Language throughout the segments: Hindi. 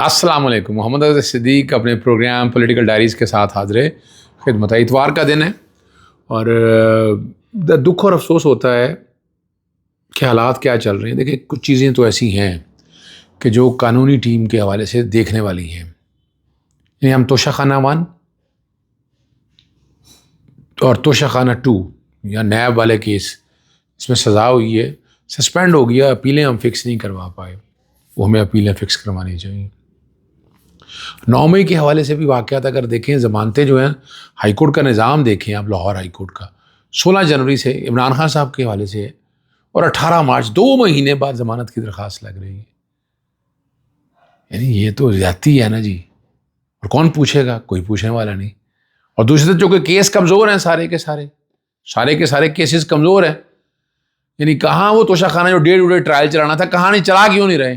अस्सलाम वालेकुम। मोहम्मद अज़हर सिद्दीक अपने प्रोग्राम पॉलिटिकल डायरीज़ के साथ हाज़िर खिदमत है। इतवार का दिन है और दुख और अफसोस होता है कि हालात क्या चल रहे हैं। देखिए, कुछ चीज़ें तो ऐसी हैं कि जो कानूनी टीम के हवाले से देखने वाली हैं। यानी हम तोशाखाना 1 और तोशाखाना 2 या नैब वाले केस, इसमें सज़ा हुई है, सस्पेंड हो गया, अपीलें हम फिक्स नहीं करवा पाए, वो हमें अपीलें फ़िक्स करवानी चाहिए। 9 मई के हवाले से भी वाक़यात अगर देखें, ज़मानतें जो हैं, हाई कोर्ट का निज़ाम देखें आप, लाहौर हाई कोर्ट का 16 जनवरी से इमरान खान साहब के हवाले से है और 18 मार्च 2 महीने बाद ज़मानत की दरख्वास्त लग रही है। यानी ये तो ज़्यादती है ना जी। और कौन पूछेगा? कोई पूछने वाला नहीं। और दूसरी तरफ जो कि केस कमज़ोर हैं, सारे के सारे केसेस कमज़ोर हैं। यानी कहाँ वो तोशाखाना जो डे टू डे ट्रायल चलाना था, कहाँ नहीं चला, क्यों नहीं रहे?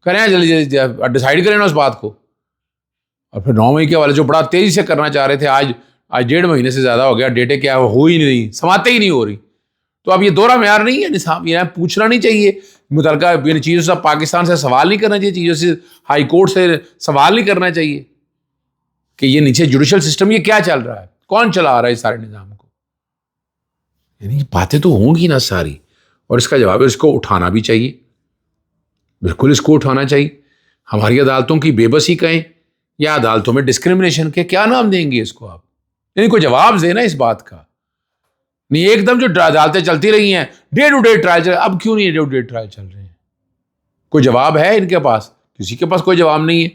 करें जल्दी जल्दी, डिसाइड करें ना उस बात को। और फिर 9 मई के हवाले जो बड़ा तेज़ी से करना चाह रहे थे, आज 1.5 महीने से ज़्यादा हो गया, डेटें क्या हो ही नहीं रही, समाते ही नहीं हो रही। तो अब ये दोहरा म्यार नहीं है निसाब, ये पूछना नहीं चाहिए मुतलका इन चीज़ों से, पाकिस्तान से सवाल नहीं करना चाहिए, चीज़ों से हाई कोर्ट से सवाल नहीं करना चाहिए कि ये नीचे जुडिशल सिस्टम ये क्या चल रहा है, कौन चला रहा है इस सारे निज़ाम को। यानी बातें तो होंगी ना सारी, और इसका जवाब है, इसको उठाना भी चाहिए, बिल्कुल इसको उठाना चाहिए। हमारी अदालतों की बेबसी कहें या अदालतों में डिस्क्रिमिनेशन के, क्या नाम देंगे इसको आप? यानी कोई जवाब देना इस बात का। नहीं एकदम जो अदालतें चलती रही हैं, डे टू डे ट्रायल चल, अब क्यों नहीं डे टू डे ट्रायल चल रहे हैं? कोई जवाब है इनके पास? किसी के पास कोई जवाब नहीं है।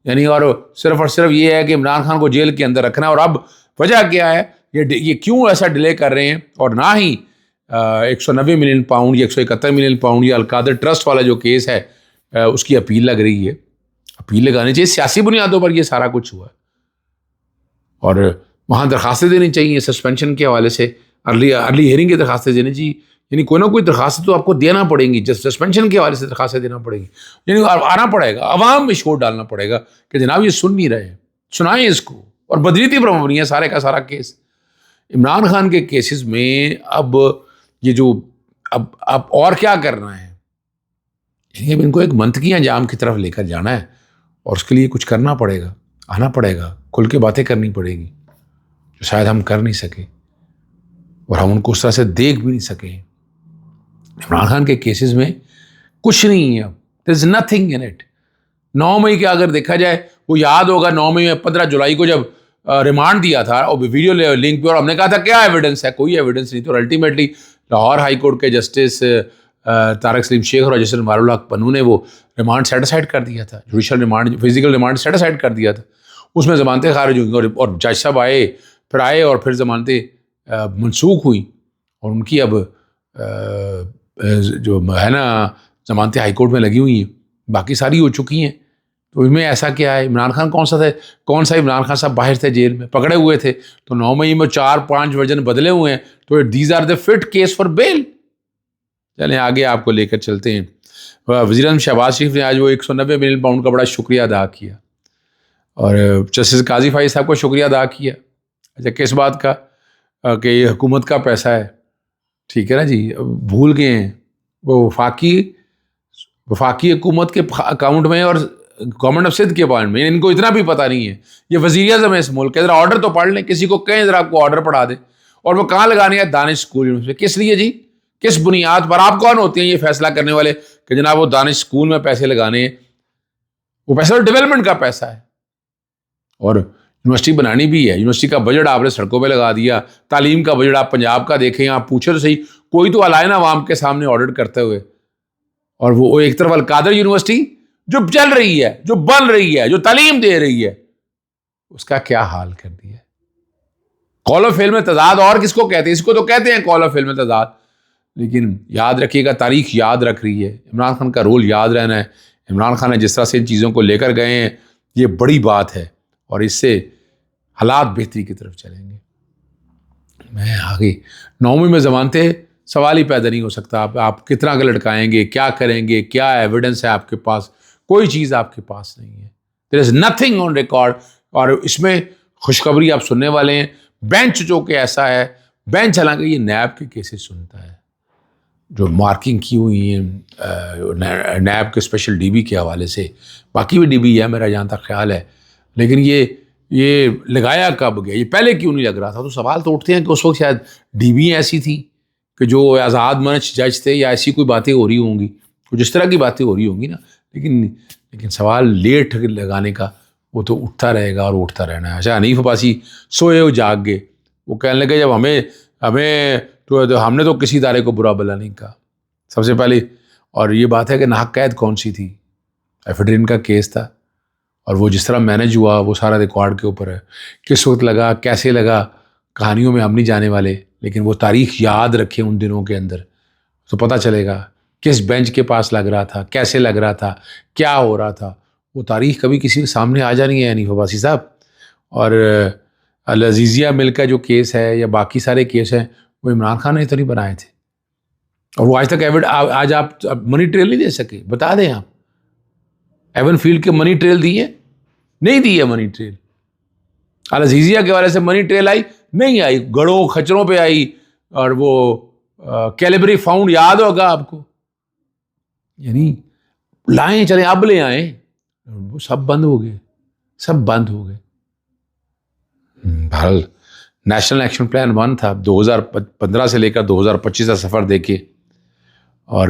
यानी और सिर्फ ये है कि इमरान खान को जेल के अंदर रखना, और अब वजह क्या है, ये क्यों ऐसा डिले कर रहे हैं? और ना ही 190 मिलियन पाउंड या 171 मिलियन पाउंड या अलकादर ट्रस्ट वाला जो केस है, उसकी अपील लग रही है। अपील लगानी चाहिए, सियासी बुनियादों पर ये सारा कुछ हुआ है। और वहाँ दरखास्तें देनी चाहिए सस्पेंशन के हवाले से, अर्ली हियरिंग की दरखास्तें देनी चाहिए। यानी कोई ना कोई दरखास्तें तो आपको देना पड़ेंगी, जब सस्पेंशन के हवाले से दरखास्तें देना पड़ेगी। यानी आना पड़ेगा, अवाम में शोर डालना पड़ेगा कि जनाब ये सुन नहीं रहे, सुनाएं इसको। और बदनीति पर मबनी है सारे का सारा केस। इमरान खान के केसेस में अब ये जो अब और क्या करना है, यानी अब इनको एक मंतकी अंजाम की तरफ लेकर जाना है, और उसके लिए कुछ करना पड़ेगा, आना पड़ेगा, खुल के बातें करनी पड़ेगी, जो शायद हम कर नहीं सके और हम उनको उस तरह से देख भी नहीं सके। इमरान खान के केसेस में कुछ नहीं है, there is nothing in it. 9 मई के अगर देखा जाए, वो याद होगा 9 मई में 15 जुलाई को जब रिमांड दिया था और वीडियो लिंक पे, और हमने कहा था क्या एविडेंस है, कोई एविडेंस नहीं। तो अल्टीमेटली लाहौर हाई कोर्ट के जस्टिस तारक सलीम शेख और जस्टिस मारुल हक पन्नू ने वो रिमांड सेट असाइड कर दिया था, judicial remand, physical remand set aside कर दिया था। उसमें ज़मानतें खारिज हुई और जज साहब आए और फिर ज़मानतें मनसूख हुई, और उनकी अब जो है ना ज़मानतें हाई कोर्ट में लगी हुई हैं, बाकी सारी हो चुकी हैं। तो इनमें ऐसा क्या है? इमरान खान कौन सा इमरान खान साहब बाहर थे, जेल में पकड़े हुए थे, तो 9 मई में 4-5 वर्जन बदले हुए हैं, तो these are the fit case for bail. चलें आगे आपको लेकर चलते हैं। वज़ीर-ए-आज़म शहबाज शरीफ ने आज वो 190 मिलियन पाउंड का बड़ा शुक्रिया अदा किया, और जस्टिस काजी फाइज साहब को शुक्रिया अदा किया। अच्छा, किस बात का? कि ये हुकूमत का पैसा है, ठीक है ना जी, भूल गए हैं वो वफाकी हुकूमत के अकाउंट में और गवर्नमेंट ऑफ सिंध के अकाउंट में, इनको इतना भी पता नहीं है। ये वज़ीर-ए-आज़म है इस मुल्क के, ज़रा ऑर्डर तो पढ़ लें, किसी को कहें ज़रा आपको ऑर्डर पढ़ा दे। और वो कहाँ लगाने हैं? Danish school university. किस लिए जी? किस बुनियाद पर? आप कौन होते हैं ये फैसला करने वाले कि जनाब वो दानिश स्कूल में पैसे लगाने हैं? वो पैसा तो डेवलपमेंट का पैसा है, और यूनिवर्सिटी बनानी भी है। यूनिवर्सिटी का बजट आपने सड़कों पे लगा दिया। तालीम का बजट आप पंजाब का देखें, आप पूछे तो सही, कोई तो अलाए ना अवाम के सामने ऑडिट करते हुए। और वो एक तरफ अलकादर यूनिवर्सिटी जो चल रही है, जो बन रही है, जो तालीम दे रही है, उसका क्या हाल कर दिया। कॉल ऑफ फेल में तजाद और किसको कहते हैं? इसको तो कहते हैं कॉल ऑफ फेल में तजाद। लेकिन याद रखिएगा, तारीख याद रख रही है, इमरान खान का रोल याद रहना है। इमरान खान ने जिस तरह से इन चीज़ों को लेकर गए हैं, ये बड़ी बात है, और इससे हालात बेहतरी की तरफ चलेंगे। मैं आगे 9 मई में ज़मानतें, सवाल ही पैदा नहीं हो सकता। आप कितना का लटकाएंगे, क्या करेंगे, क्या एविडेंस है आपके पास? कोई चीज़ आपके पास नहीं है। There is nothing on record. और इसमें खुशखबरी आप सुनने वाले हैं, बेंच जो कि ऐसा है, बेंच हालांकि ये नैब के केसेस सुनता है, जो मार्किंग की हुई है नैब के स्पेशल डीबी के हवाले से, बाकी भी डीबी है मेरा जहाँ तक ख्याल है, लेकिन ये लगाया कब गया, ये पहले क्यों नहीं लग रहा था? तो सवाल तो उठते हैं कि उस वक्त शायद डीबी ऐसी थी कि जो आज़ाद मनच जज थे या ऐसी कोई बातें हो रही होंगी, कुछ इस तरह की बातें हो रही होंगी ना। लेकिन सवाल लेट लगाने का वो तो उठता रहेगा और उठता रहना है। अच्छा, हनीफ अब्बासी सोए हो जाग गए, वो कहने लगे जब हमें हमें तो हमने तो किसी इदारे को बुरा भला नहीं कहा सबसे पहले। और ये बात है कि नाहक कैद कौन सी थी? एफिडेविट का केस था, और वो जिस तरह मैनेज हुआ वो सारा रिकॉर्ड के ऊपर है। किस वक्त लगा, कैसे लगा, कहानियों में हम नहीं जाने वाले, लेकिन वो तारीख याद रखें उन दिनों के अंदर तो पता चलेगा किस बेंच के पास लग रहा था, कैसे लग रहा था, क्या हो रहा था। वो तारीख कभी किसी के सामने आ जानी है हनीफ अब्बासी साहब। और अल अज़ीज़िया मिल का जो केस है या बाकी सारे केस हैं, वो इमरान खान ने तो नहीं बनाए थे, और वो आज तक आज आप मनी ट्रेल नहीं दे सके। बता दें आप, एवन फील्ड के मनी ट्रेल दिए? नहीं दिए मनी ट्रेल। अल अज़ीज़िया के वाले से मनी ट्रेल आई? नहीं आई, गड़ों खचरों पे आई। और वो कैलिबरी फाउंड याद होगा आपको, यानी लाएं चले अब ले आए, वो सब बंद हो गए, सब बंद हो गए। बहरहाल नेशनल एक्शन प्लान 1 था, 2015 से लेकर 2025 का सफ़र देखे, और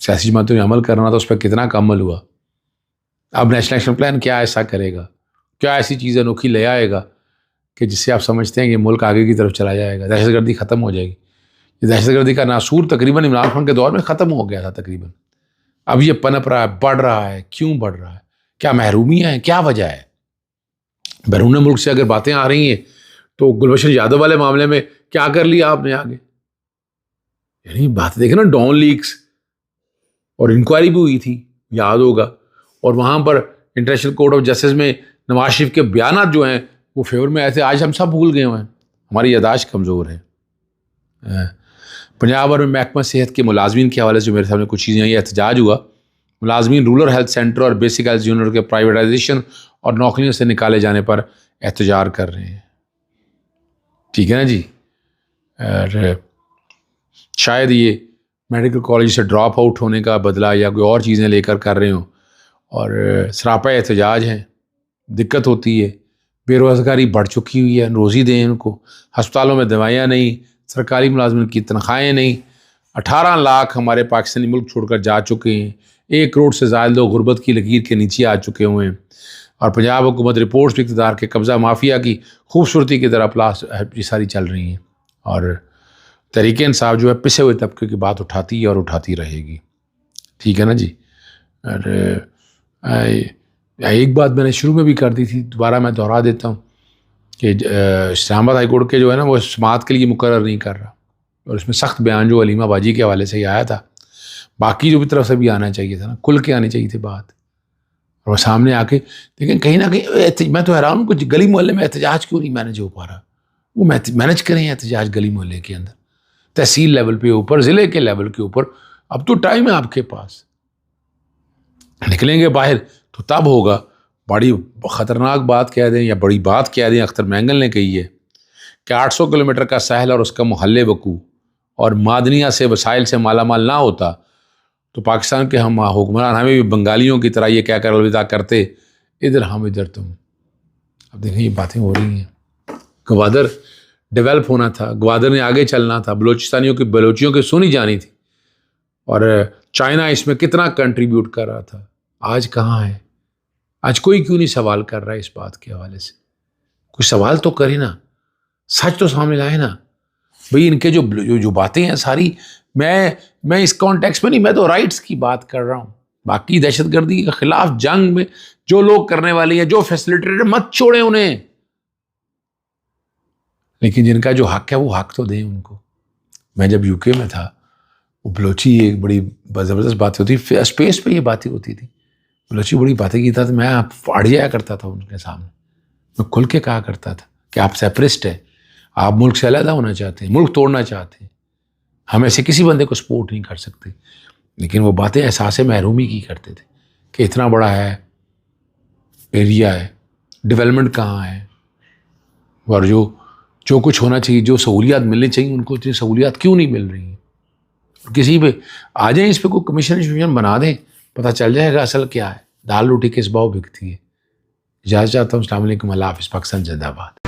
सियासी जमातों ने अमल करना था, उस पर कितना का अमल हुआ। अब नेशनल एक्शन प्लान क्या ऐसा करेगा, क्या ऐसी चीज़ अनोखी ले आएगा कि जिससे आप समझते हैं कि मुल्क आगे की तरफ चला जाएगा, दहशतगर्दी ख़त्म हो जाएगी। ये दहशतगर्दी का नासूर तकरीबन इमरान खान के दौर में ख़त्म हो गया था तकरीबन। अब ये पनप रहा है, बढ़ रहा है। क्यों बढ़ रहा है? क्या महरूमियाँ हैं? क्या वजह है? बैरून मुल्क से अगर बातें आ रही हैं तो गुलबशन यादव वाले मामले में क्या कर लिया आपने आगे? यानी बात देखें ना, डॉन लीक्स और इंक्वायरी भी हुई थी, याद होगा, और वहाँ पर इंटरनेशनल कोर्ट ऑफ जस्टिस में नवाज शरीफ के बयान जो हैं वो फेवर में आए थे। आज हम सब भूल गए हुए हैं, हमारी यादाश्त कमज़ोर है। पंजाब और महकमा सेहत के मुलाजमीन के हवाले से मेरे सामने कुछ चीज़ें, ये एहतजाज हुआ। मुलाजमीन रूरल हेल्थ सेंटर और बेसिक हेल्थ यूनिट के प्राइवेटाइजेशन और नौकरियों से निकाले जाने पर एहतजाज कर रहे हैं। ठीक है ना जी। और शायद ये मेडिकल कॉलेज से ड्रॉप आउट होने का बदला या कोई और चीज़ें लेकर कर रहे हों, और सरापा एहतजाज हैं। दिक्कत होती है, बेरोज़गारी बढ़ चुकी हुई है, रोज़ी दें उनको। हस्पतालों में दवाइयाँ नहीं, सरकारी मुलाजमिन की तनख्वाहें नहीं। 18 लाख हमारे पाकिस्तानी मुल्क छोड़कर जा चुके हैं। 1 करोड़ से ज़्यादा लोग गुर्बत की लकीर के नीचे आ चुके हुए हैं। और पंजाब हुकूमत रिपोर्ट्स भी इक़्तिदार के कब्ज़ा माफिया की खूबसूरती की तरह प्लास ये सारी चल रही हैं। और तहरीक इंसाफ जो है पिसे हुए तबके की बात उठाती है और उठाती रहेगी। ठीक है ना जी। और एक बात मैंने शुरू में भी कर दी थी, दोबारा मैं दोहरा देता हूँ कि इस्लामाबाद हाई कोर्ट के जो है ना, वो समाअत के लिए मुकर्रर नहीं कर रहा, और इसमें सख्त बयान जो अलीमा बाजी के हवाले से ही आया था, बाकी जो भी तरफ से भी आना चाहिए था ना, खुल के आनी चाहिए थी बात, और वो सामने आके। लेकिन कहीं ना कहीं मैं तो हैरान हूँ, कुछ गली मोहल्ले में एहतजाज क्यों नहीं मैनेज हो पा रहा? वो मैनेज करें एहतजाज गली मोहल्ले के अंदर, तहसील लेवल पे ऊपर, ज़िले के लेवल के ऊपर। अब तो टाइम है आपके पास, निकलेंगे बाहर तो तब होगा। बड़ी ख़तरनाक बात कह दें या बड़ी बात कह दें, अख्तर मैंगल ने कही है कि 800 किलोमीटर का सहल और उसका मोहल्ले वकू और मादनिया से वसाइल से मालामाल ना होता तो पाकिस्तान के हम हुक्मरान हमें भी बंगालियों की तरह ये क्या कर अलविदा करते, इधर हम इधर तुम। अब देखें ये बातें हो रही हैं। गवादर डेवलप होना था, गवादर ने आगे चलना था, बलोचिस्तानियों की बलोचियों की सुनी जानी थी, और चाइना इसमें कितना कंट्रीब्यूट कर रहा था। आज कहाँ है? आज कोई क्यों नहीं सवाल कर रहा है इस बात के हवाले से? कुछ सवाल तो करे ना, सच तो सामने लाए ना भाई। इनके जो बातें हैं सारी, मैं इस कॉन्टेक्स्ट में नहीं, मैं तो राइट्स की बात कर रहा हूँ। बाकी दहशतगर्दी के खिलाफ जंग में जो लोग करने वाले हैं, जो फैसिलिटेटर, मत छोड़ें उन्हें, लेकिन जिनका जो हक है वो हक तो दें उनको। मैं जब यूके में था, वो बलोची एक बड़ी ज़बरदस्त बात होती, स्पेस पे ये बातें होती थी, बलोची बड़ी बातें की था, तो मैं फाड़ जाया करता था उनके सामने। मैं खुल के कहा करता था कि आप सेपरेस्ट है, आप मुल्क से अलग होना चाहते हैं, मुल्क तोड़ना चाहते हैं, हम ऐसे किसी बंदे को सपोर्ट नहीं कर सकते। लेकिन वो बातें एहसास महरूमी की करते थे कि इतना बड़ा है एरिया है, डेवलपमेंट कहाँ है, और जो कुछ होना चाहिए, जो सहूलियात मिलनी चाहिए, उनको इतनी सहूलियात क्यों नहीं मिल रही हैं। किसी पे आ जाए, इस पे कोई कमीशन बना दें, पता चल जाएगा असल क्या है। दाल रोटी किस भाव बिकती है। इजाज़त चाहता हूँ। अस्सलाम वालेकुम, अल्लाह हाफ़िज़। पाकिस्तान जिंदाबाद।